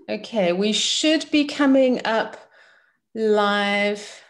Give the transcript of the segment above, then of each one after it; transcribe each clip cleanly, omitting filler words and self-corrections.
Okay, we should be coming up live.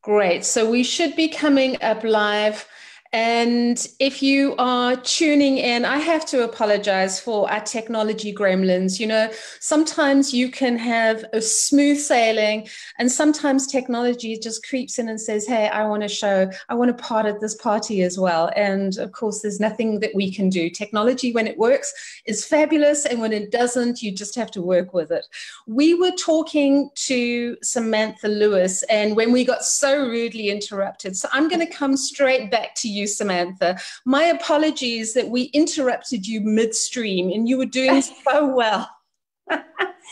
Great. So we should be coming up live. And if you are tuning in, I have to apologize for our technology gremlins. You know, sometimes you can have a smooth sailing, and sometimes technology just creeps in and says, hey, I want to show, I want to part at this party as well. And of course, there's nothing that we can do. Technology, when it works, is fabulous. And when it doesn't, you just have to work with it. We were talking to Samantha Lewis, and when we got so rudely interrupted, so I'm going to come straight back to you, Samantha. My apologies that we interrupted you midstream, and you were doing so well.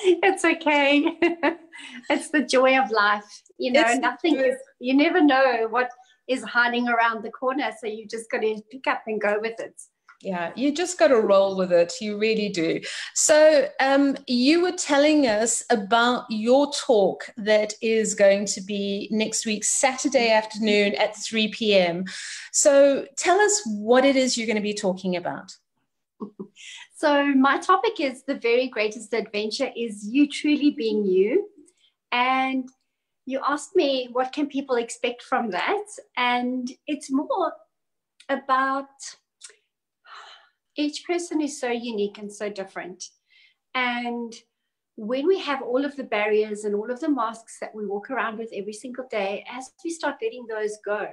It's okay. It's the joy of life. You know, you never know what is hiding around the corner. So you just got to pick up and go with it. Yeah, you just got to roll with it. You really do. So you were telling us about your talk that is going to be next week, Saturday afternoon at 3 p.m. So tell us what it is you're going to be talking about. So my topic is the very greatest adventure is you truly being you. And you asked me, what can people expect from that? And it's more about each person is so unique and so different. And when we have all of the barriers and all of the masks that we walk around with every single day, as we start letting those go,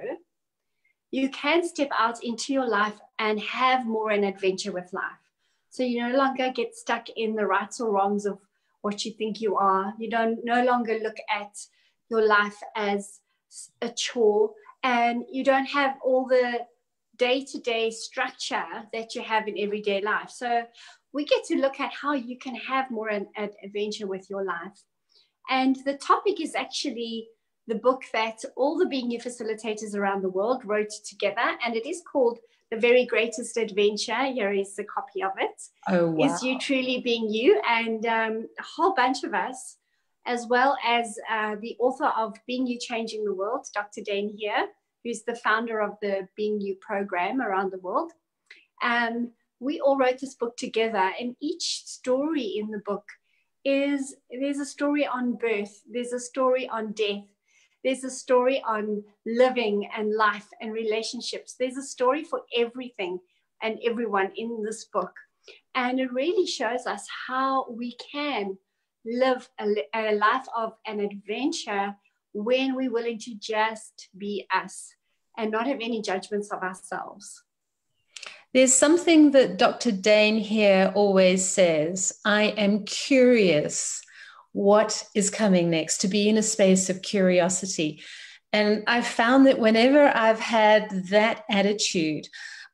you can step out into your life and have more an adventure with life. So you no longer get stuck in the rights or wrongs of what you think you are. You don't no longer look at your life as a chore, and you don't have all the day-to-day structure that you have in everyday life. So we get to look at how you can have more an adventure with your life. And the topic is actually the book that all the Being You facilitators around the world wrote together, and it is called The Very Greatest Adventure. Here is a copy of it. Oh, wow. Is You Truly Being You? And a whole bunch of us, as well as the author of Being You Changing the World, Dr. Dane here, who's the founder of the Being You program around the world. We all wrote this book together, and each story in the book there's a story on birth, there's a story on death, there's a story on living and life and relationships. There's a story for everything and everyone in this book. And it really shows us how we can live a life of an adventure when we're willing to just be us and not have any judgments of ourselves. There's something that Dr. Dane here always says, I am curious what is coming next, to be in a space of curiosity. And I've found that whenever I've had that attitude,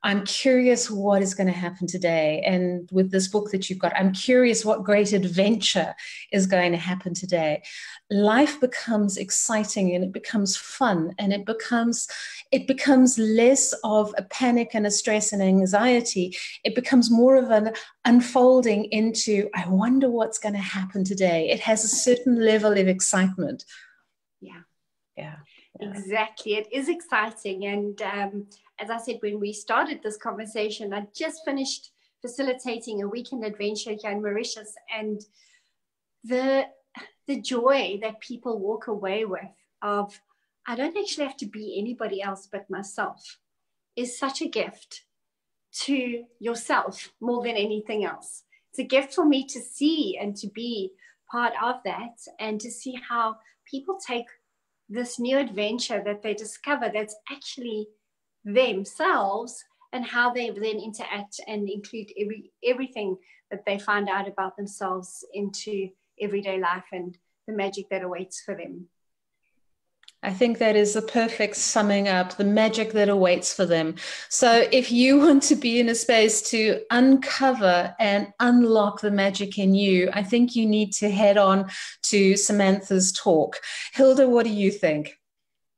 I'm curious what is going to happen today. And with this book that you've got, I'm curious what great adventure is going to happen today. Life becomes exciting and it becomes fun, and it becomes less of a panic and a stress and anxiety. It becomes more of an unfolding into, I wonder what's going to happen today. It has a certain level of excitement. Yeah. Exactly. It is exciting. And as I said, when we started this conversation, I just finished facilitating a weekend adventure here in Mauritius, and the joy that people walk away with of, I don't actually have to be anybody else but myself, is such a gift to yourself more than anything else. It's a gift for me to see and to be part of that, and to see how people take this new adventure that they discover that's actually themselves, and how they then interact and include everything that they find out about themselves into everyday life and the magic that awaits for them. I think that is the perfect summing up, the magic that awaits for them. So if you want to be in a space to uncover and unlock the magic in you, I think you need to head on to Samantha's talk. Hilda, what do you think?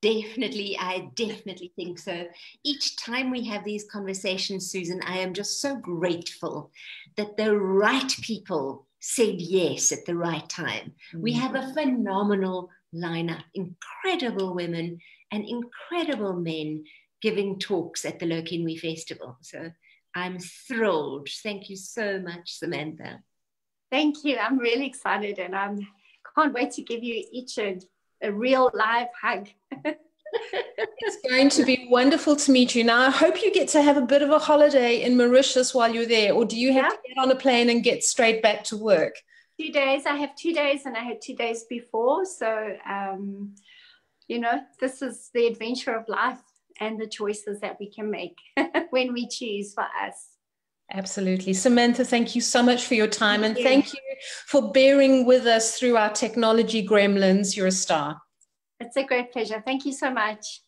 Definitely, I definitely think so. Each time we have these conversations, Susan, I am just so grateful that the right people said yes at the right time. We have a phenomenal lineup, incredible women and incredible men giving talks at the Lokinwi Festival. So I'm thrilled. Thank you so much, Samantha. Thank you. I'm really excited, and I can't wait to give you each a real live hug. It's going to be wonderful to meet you. Now, I hope you get to have a bit of a holiday in Mauritius while you're there, or do you have to get on a plane and get straight back to work? 2 days. I have 2 days, and I had 2 days before. So, you know, this is the adventure of life and the choices that we can make when we choose for us. Absolutely. Samantha, thank you so much for your time, and thank you for bearing with us through our technology gremlins. You're a star. It's a great pleasure. Thank you so much.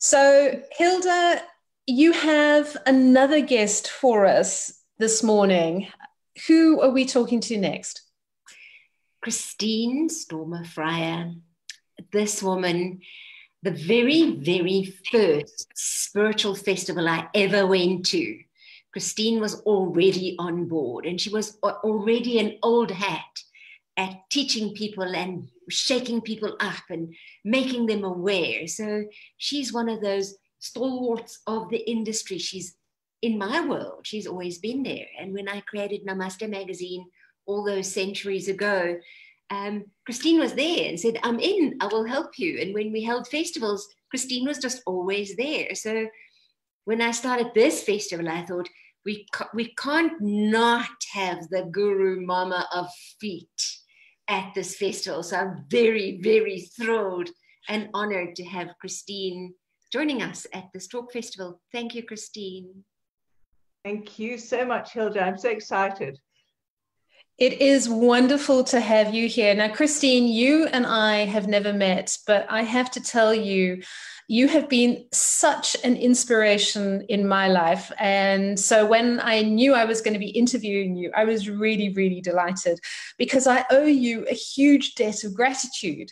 So, Hilda, you have another guest for us this morning. Who are we talking to next? Christine Stormer-Fryer. This woman, the very, very first spiritual festival I ever went to, Christine was already on board, and she was already an old hat at teaching people and shaking people up and making them aware. So she's one of those stalwarts of the industry. She's in my world. She's always been there. And when I created Namaste magazine all those centuries ago, Christine was there and said, I'm in, I will help you. And when we held festivals, Christine was just always there. So when I started this festival, I thought, we can't not have the guru mama of feet at this festival. So I'm very, very thrilled and honored to have Christine joining us at this talk festival. Thank you, Christine. Thank you so much, Hilda. I'm so excited. It is wonderful to have you here. Now, Christine, you and I have never met, but I have to tell you, you have been such an inspiration in my life. And so when I knew I was going to be interviewing you, I was really, really delighted because I owe you a huge debt of gratitude.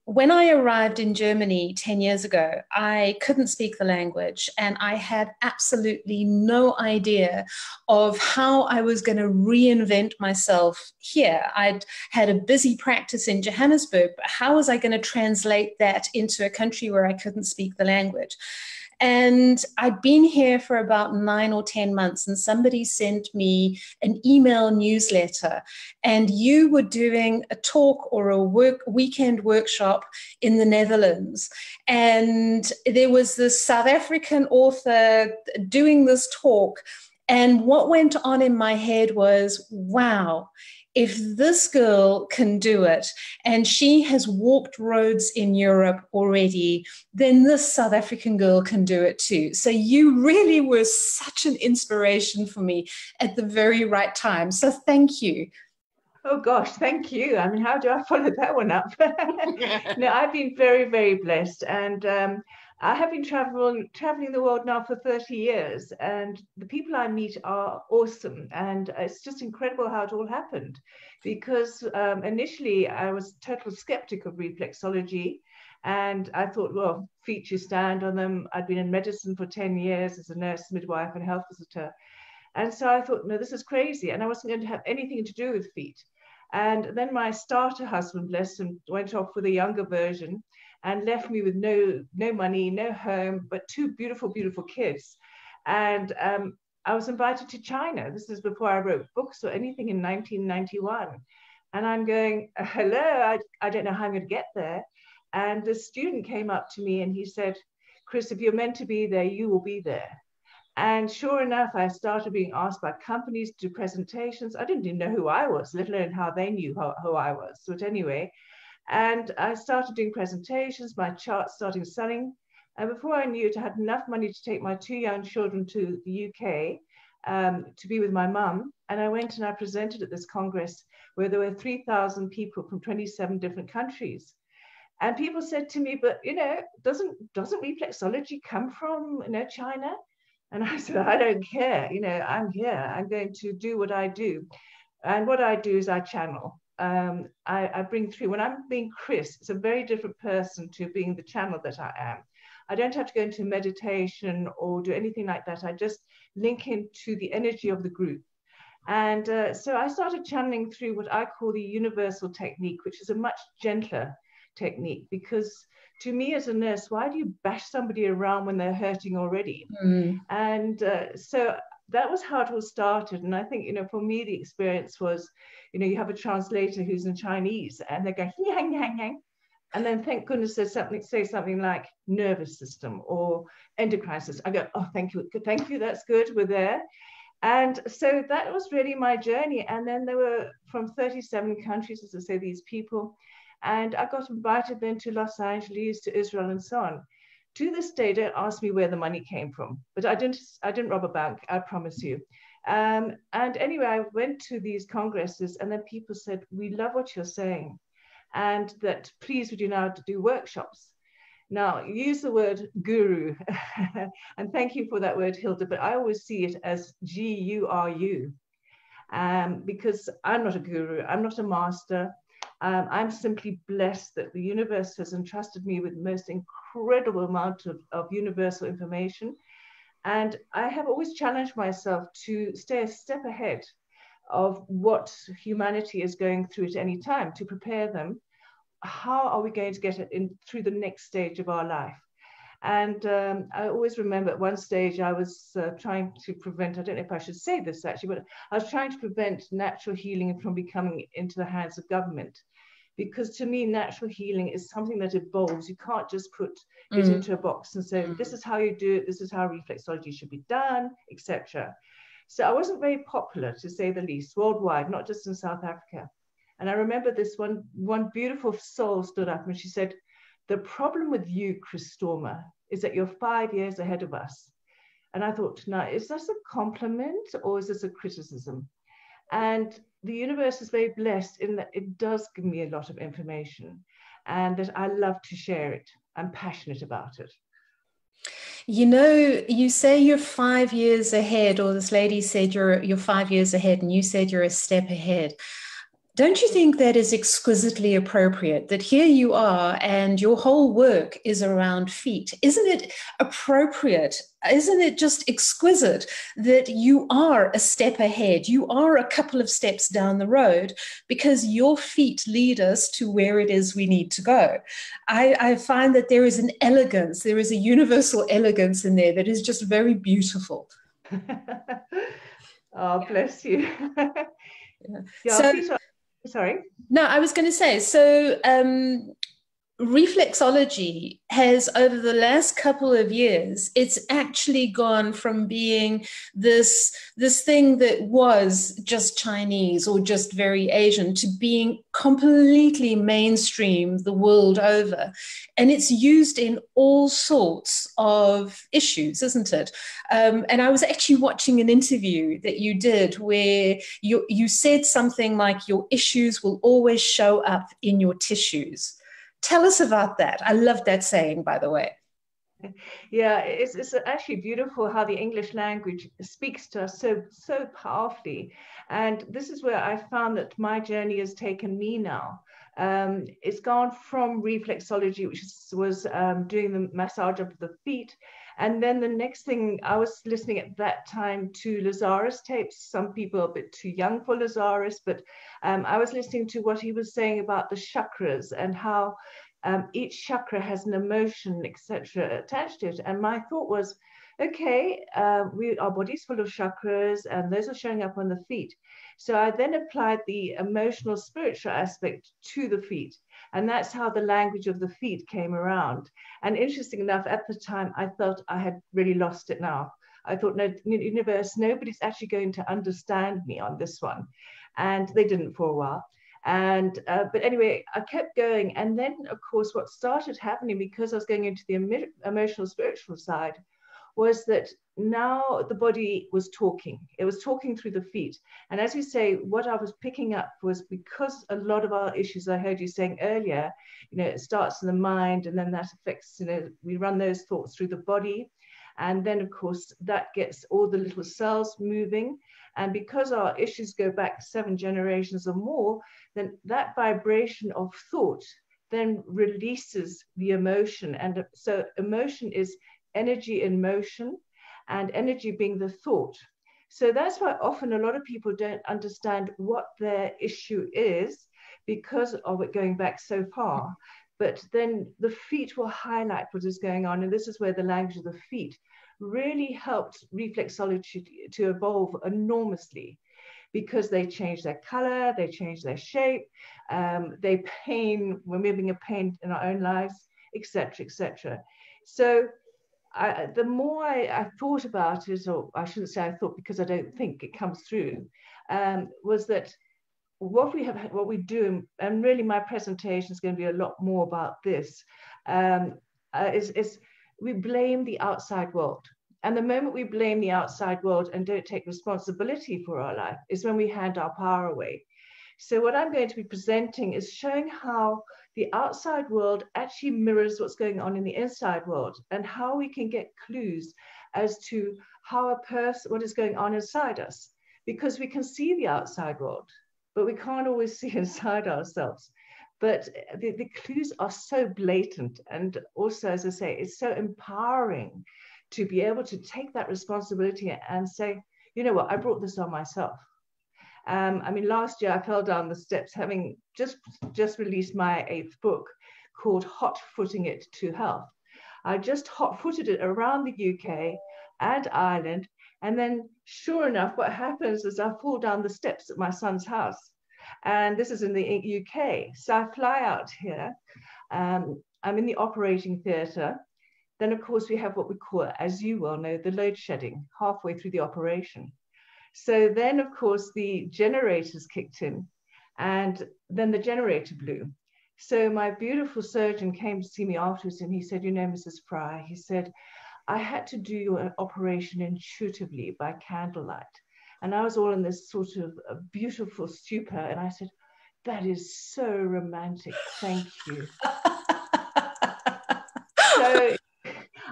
When I arrived in Germany 10 years ago, I couldn't speak the language and I had absolutely no idea of how I was going to reinvent myself here. I'd had a busy practice in Johannesburg, but how was I going to translate that into a country where I couldn't speak the language? And I'd been here for about 9 or 10 months, and somebody sent me an email newsletter, and you were doing a talk or a weekend workshop in the Netherlands. And there was this South African author doing this talk. And what went on in my head was, wow, if this girl can do it, and she has walked roads in Europe already, then this South African girl can do it too. So you really were such an inspiration for me at the very right time. So thank you. Oh gosh, thank you. I mean, how do I follow that one up? No, I've been very, very blessed. And I have been traveling the world now for 30 years, and the people I meet are awesome. And it's just incredible how it all happened, because initially I was a total skeptic of reflexology. And I thought, well, feet, you stand on them. I'd been in medicine for 10 years as a nurse, midwife, and health visitor. And so I thought, no, this is crazy. And I wasn't going to have anything to do with feet. And then my starter husband, bless him, went off with a younger version and left me with no money, no home, but 2 beautiful, beautiful kids. And I was invited to China. This is before I wrote books or anything, in 1991. And I'm going, hello, I don't know how I'm going to get there. And the student came up to me and he said, Chris, if you're meant to be there, you will be there. And sure enough, I started being asked by companies to do presentations. I didn't even know who I was, let alone how they knew who I was. But anyway, and I started doing presentations, my charts started selling. And before I knew it, I had enough money to take my 2 young children to the UK to be with my mum. And I went and I presented at this Congress where there were 3,000 people from 27 different countries. And people said to me, but, you know, doesn't reflexology come from, China? And I said, I don't care. I'm here. I'm going to do what I do. And what I do is I channel. I bring through, when I'm being Chris, it's a very different person to being the channel that I am. I don't have to go into meditation or do anything like that. I just link into the energy of the group. And so I started channeling through what I call the universal technique, which is a much gentler technique, because to me as a nurse, why do you bash somebody around when they're hurting already? And so that was how it all started. And I think, for me, the experience was, you have a translator who's in Chinese and they go, yang, yang, yang. And then thank goodness there's say something like nervous system or endocrine system. I go, oh, thank you, that's good, we're there. And so that was really my journey. And then there were from 37 countries, as I say, these people. And I got invited then to Los Angeles, to Israel, and so on. To this day, don't ask me where the money came from, but I didn't rob a bank, I promise you. And anyway, I went to these congresses, and then people said, we love what you're saying, and that please would you now do workshops. Now, use the word guru, and thank you for that word, Hilda, but I always see it as G-U-R-U, because I'm not a guru, I'm not a master. I'm simply blessed that the universe has entrusted me with the most incredible amount of universal information. And I have always challenged myself to stay a step ahead of what humanity is going through at any time, to prepare them. How are we going to get it in through the next stage of our life? And I always remember at one stage I was trying to prevent, I don't know if I should say this actually, but I was trying to prevent natural healing from becoming into the hands of government. Because to me, natural healing is something that evolves. You can't just put it into a box and say, this is how you do it, this is how reflexology should be done, etc. So I wasn't very popular, to say the least, worldwide, not just in South Africa. And I remember this one beautiful soul stood up and she said, the problem with you, Chris Stormer, is that you're 5 years ahead of us. And I thought, now, is this a compliment or is this a criticism? And the universe is very blessed in that it does give me a lot of information and that I love to share it. I'm passionate about it. You say you're 5 years ahead, or this lady said you're 5 years ahead, and you said you're a step ahead. Don't you think that is exquisitely appropriate, that here you are and your whole work is around feet? Isn't it appropriate? Isn't it just exquisite that you are a step ahead? You are a couple of steps down the road because your feet lead us to where it is we need to go. I find that there is an elegance, there is a universal elegance in there that is just very beautiful. Oh, bless you. So, sorry. No, I was going to say, so reflexology has, over the last couple of years, it's actually gone from being this thing that was just Chinese or just very Asian to being completely mainstream the world over. And it's used in all sorts of issues, isn't it? And I was actually watching an interview that you did where you said something like your issues will always show up in your tissues. Tell us about that. I love that saying, by the way. Yeah, it's actually beautiful how the English language speaks to us so powerfully. And this is where I found that my journey has taken me now. It's gone from reflexology, which was doing the massage of the feet. And then the next thing, I was listening at that time to Lazarus tapes. Some people are a bit too young for Lazarus, but I was listening to what he was saying about the chakras and how each chakra has an emotion, etc., attached to it. And my thought was, okay, our body's full of chakras, and those are showing up on the feet. So I then applied the emotional, spiritual aspect to the feet. And that's how the language of the feet came around. And interesting enough, at the time, I felt I had really lost it now. I thought, no, universe, nobody's actually going to understand me on this one. And they didn't for a while. And but anyway, I kept going. And then, of course, what started happening, because I was going into the emotional, spiritual side, was that now the body was talking. It was talking through the feet. And as you say, what I was picking up was, because a lot of our issues, I heard you saying earlier, it starts in the mind, and then that affects, we run those thoughts through the body. And then, of course, that gets all the little cells moving. And because our issues go back 7 generations or more, then that vibration of thought then releases the emotion. And so emotion is energy in motion, and energy being the thought. So that's why often a lot of people don't understand what their issue is because of it going back so far. but then the feet will highlight what is going on. And this is where the language of the feet really helped reflexology to evolve enormously, because they change their color, they change their shape, they pain, we're moving a pain in our own lives, etc., etc. So the more I thought about it, or I shouldn't say I thought, because I don't think it comes through, was that what we do, and really my presentation is going to be a lot more about this, is we blame the outside world. And the moment we blame the outside world and don't take responsibility for our life is when we hand our power away. So what I'm going to be presenting is showing how the outside world actually mirrors what's going on in the inside world, and how we can get clues as to how what is going on inside us, because we can see the outside world, but we can't always see inside ourselves. But the clues are so blatant, and also, as I say, it's so empowering to be able to take that responsibility and say, you know what, I brought this on myself. I mean, last year I fell down the steps, having just released my 8th book called Hot Footing It to Health. I just hot footed it around the UK and Ireland. And then sure enough, what happens is I fall down the steps at my son's house. And this is in the UK. So I fly out here. I'm in the operating theatre. Then, of course, we have what we call, as you well know, the load shedding halfway through the operation. So then, of course, the generators kicked in, and then the generator blew. So my beautiful surgeon came to see me afterwards, and he said, you know, Mrs. Fry, he said, I had to do your operation intuitively by candlelight. And I was all in this sort of a beautiful stupor. And I said, that is so romantic. Thank you. So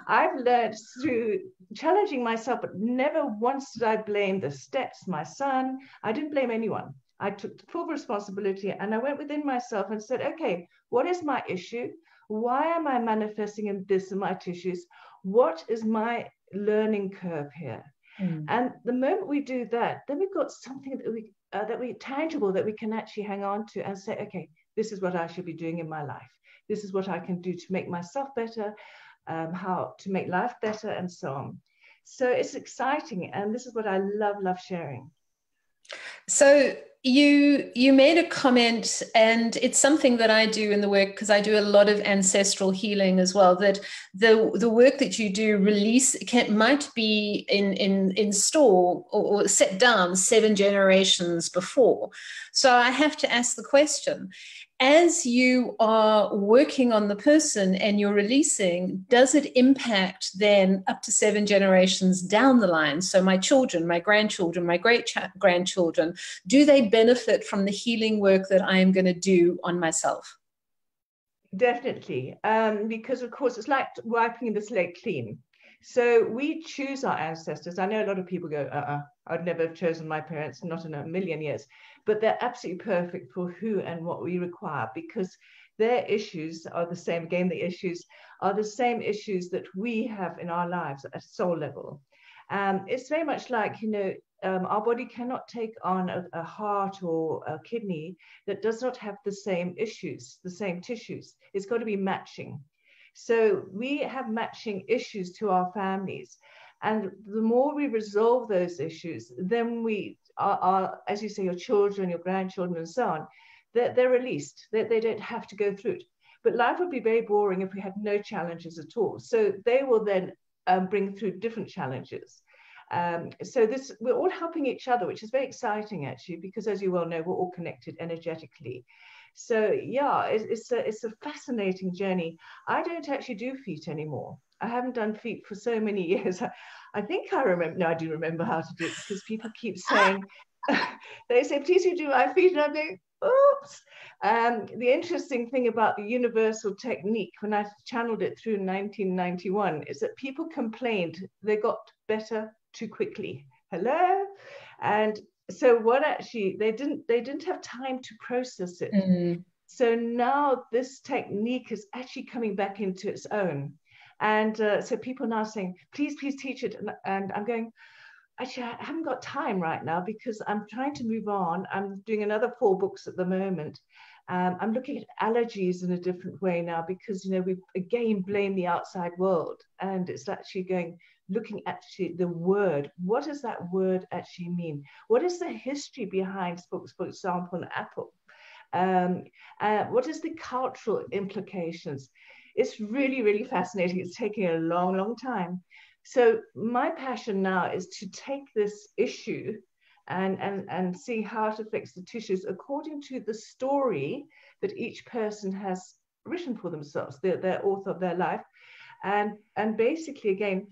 I've learned through challenging myself, but never once did I blame the steps, my son. I didn't blame anyone. I took full responsibility, and I went within myself and said, okay, what is my issue? Why am I manifesting in this in my tissues? What is my learning curve here? And the moment we do that, then we've got something that we tangible, that we can actually hang on to and say, okay, this is what I should be doing in my life. This is what I can do to make myself better, how to make life better, and so on. So it's exciting, and this is what I love sharing. So you made a comment, and it's something that I do in the work, because I do a lot of ancestral healing as well, that the work that you do might be in store or set down 7 generations before. So I have to ask the question, as you are working on the person and you're releasing, does it impact then up to 7 generations down the line? So my children, my grandchildren, my great-grandchildren, do they benefit from the healing work that I am going to do on myself? Definitely, because of course it's like wiping the slate clean. So we choose our ancestors. I know a lot of people go, I'd never have chosen my parents, not in a million years. But they're absolutely perfect for who and what we require, because their issues are the same. Again, the issues are the same issues that we have in our lives at soul level. It's very much like, you know, our body cannot take on a heart or a kidney that does not have the same issues, the same tissues. It's got to be matching. So we have matching issues to our families. And the more we resolve those issues, then we are, as you say, your children, your grandchildren, and so on, they're released. They don't have to go through it. But life would be very boring if we had no challenges at all. So they will then bring through different challenges. So we're all helping each other, which is very exciting, actually, because as you well know, we're all connected energetically. So yeah, it's a fascinating journey. I don't actually do feet anymore. I haven't done feet for so many years. I think I remember, no, I do remember how to do it, because people keep saying, they say, please you do my feet, and I'm going, oops. The interesting thing about the universal technique, when I channeled it through in 1991, is that people complained they got better too quickly. Hello? And so what actually, they didn't have time to process it. Mm. So now this technique is actually coming back into its own. And so people are now saying, please teach it. And I'm going, actually, I haven't got time right now, because I'm trying to move on. I'm doing another 4 books at the moment. I'm looking at allergies in a different way now, because, you know, we again blame the outside world, and it's actually looking at the word. What does that word actually mean? What is the history behind, for example, an apple? What is the cultural implications? It's really, really fascinating. It's taking a long, long time. So my passion now is to take this issue and see how to fix the tissues according to the story that each person has written for themselves, their author of their life. And basically, again,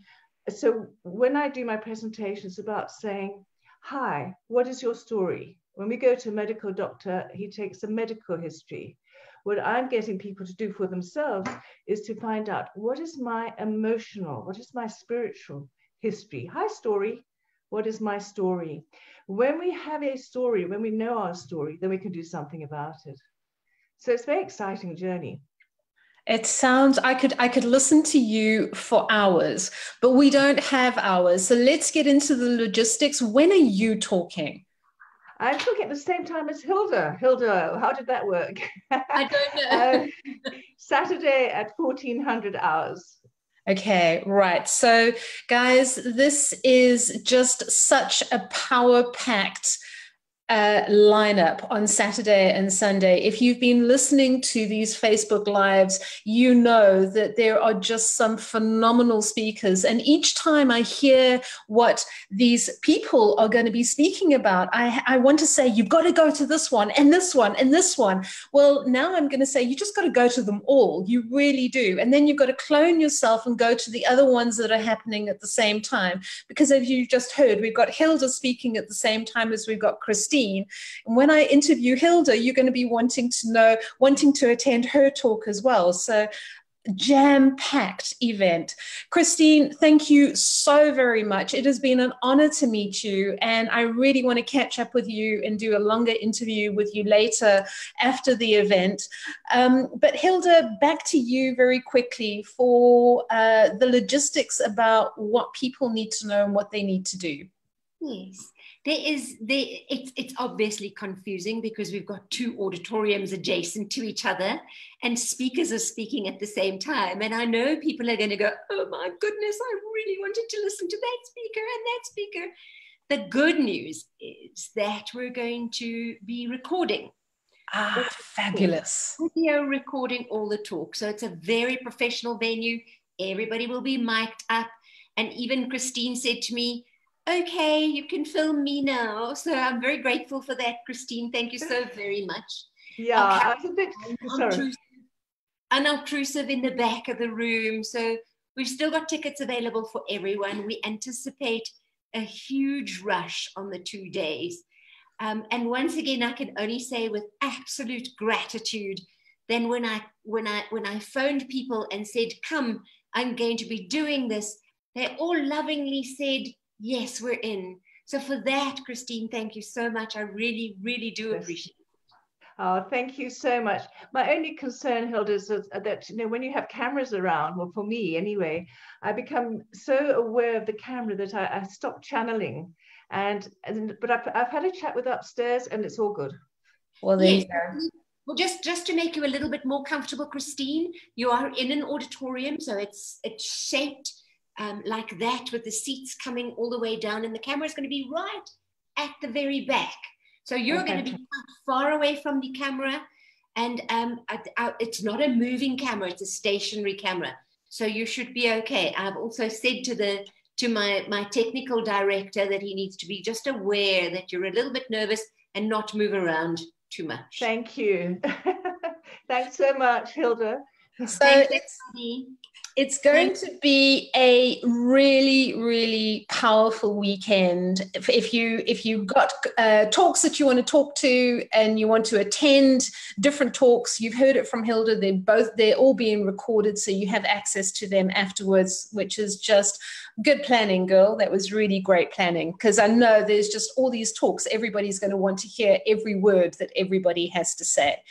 so when I do my presentations, about saying, hi, what is your story? When we go to a medical doctor, he takes a medical history. What I'm getting people to do for themselves is to find out, what is my emotional, what is my spiritual history? Hi, story. What is my story? When we have a story, when we know our story, then we can do something about it. So it's a very exciting journey. It sounds, I could listen to you for hours, but we don't have hours. So let's get into the logistics. When are you talking? I'm talking at the same time as Hilda. Hilda, how did that work? I don't know. Saturday at 1400 hours. Okay, right. So guys, this is just such a power-packed lineup on Saturday and Sunday. If you've been listening to these Facebook Lives, you know that there are just some phenomenal speakers. And each time I hear what these people are going to be speaking about, I want to say, you've got to go to this one and this one and this one. Well, now I'm going to say, you just got to go to them all. You really do. And then you've got to clone yourself and go to the other ones that are happening at the same time. Because as you just heard, we've got Hilda speaking at the same time as we've got Christine. And when I interview Hilda, you're going to be wanting to attend her talk as well. So jam-packed event. Christine, thank you so very much. It has been an honor to meet you, and I really want to catch up with you and do a longer interview with you later after the event. But Hilda, back to you very quickly for the logistics about what people need to know and what they need to do. Yes. It's obviously confusing because we've got two auditoriums adjacent to each other and speakers are speaking at the same time. And I know people are going to go, oh my goodness, I really wanted to listen to that speaker and that speaker. The good news is that we're going to be recording. Fabulous. Video recording all the talk. So it's a very professional venue. Everybody will be mic'd up. And even Christine said to me, okay, you can film me now. So I'm very grateful for that, Christine. Thank you so very much. Yeah, I was a bit unobtrusive in the back of the room. So we've still got tickets available for everyone. We anticipate a huge rush on the 2 days. And once again, I can only say with absolute gratitude, then when I phoned people and said, come, I'm going to be doing this, they all lovingly said, yes, we're in. So for that, Christine, thank you so much. I really, really do appreciate it. Oh, thank you so much. My only concern, Hilda, is that, you know, when you have cameras around, well, for me anyway, I become so aware of the camera that I stop channeling. But I've had a chat with upstairs and it's all good. Well, there you go. Well, just to make you a little bit more comfortable, Christine, you are in an auditorium, so it's shaped like that, with the seats coming all the way down, and the camera is going to be right at the very back. So you're going to be far away from the camera, and it's not a moving camera, it's a stationary camera. So you should be okay. I've also said to my technical director that he needs to be just aware that you're a little bit nervous and not move around too much. Thank you. Thanks so much, Hilda. So it's going to be a really, really powerful weekend. If you've got talks that you want to talk to and you want to attend different talks, you've heard it from Hilda, they're all being recorded, so you have access to them afterwards, which is just good planning, girl. That was really great planning, because I know there's just all these talks. Everybody's going to want to hear every word that everybody has to say.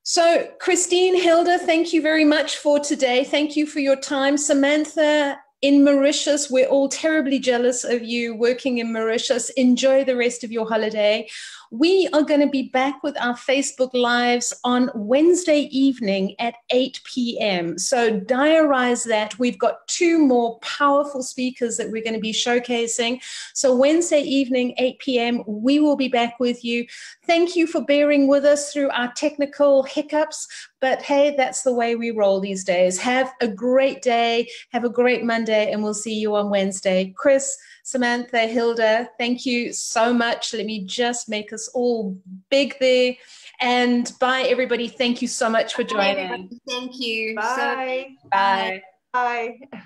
So, Christine, Hilda, thank you very much for today. Thank you for your time. Samantha, in Mauritius, we're all terribly jealous of you working in Mauritius. Enjoy the rest of your holiday. We are going to be back with our Facebook Lives on Wednesday evening at 8 p.m. So diarize that. We've got 2 more powerful speakers that we're going to be showcasing. So Wednesday evening, 8 p.m., we will be back with you. Thank you for bearing with us through our technical hiccups. But hey, that's the way we roll these days. Have a great day. Have a great Monday, and we'll see you on Wednesday. Chris, Samantha, Hilda, thank you so much. Let me just make us all big there. And bye, everybody. Thank you so much for joining. Thank you. Bye. Bye. Bye.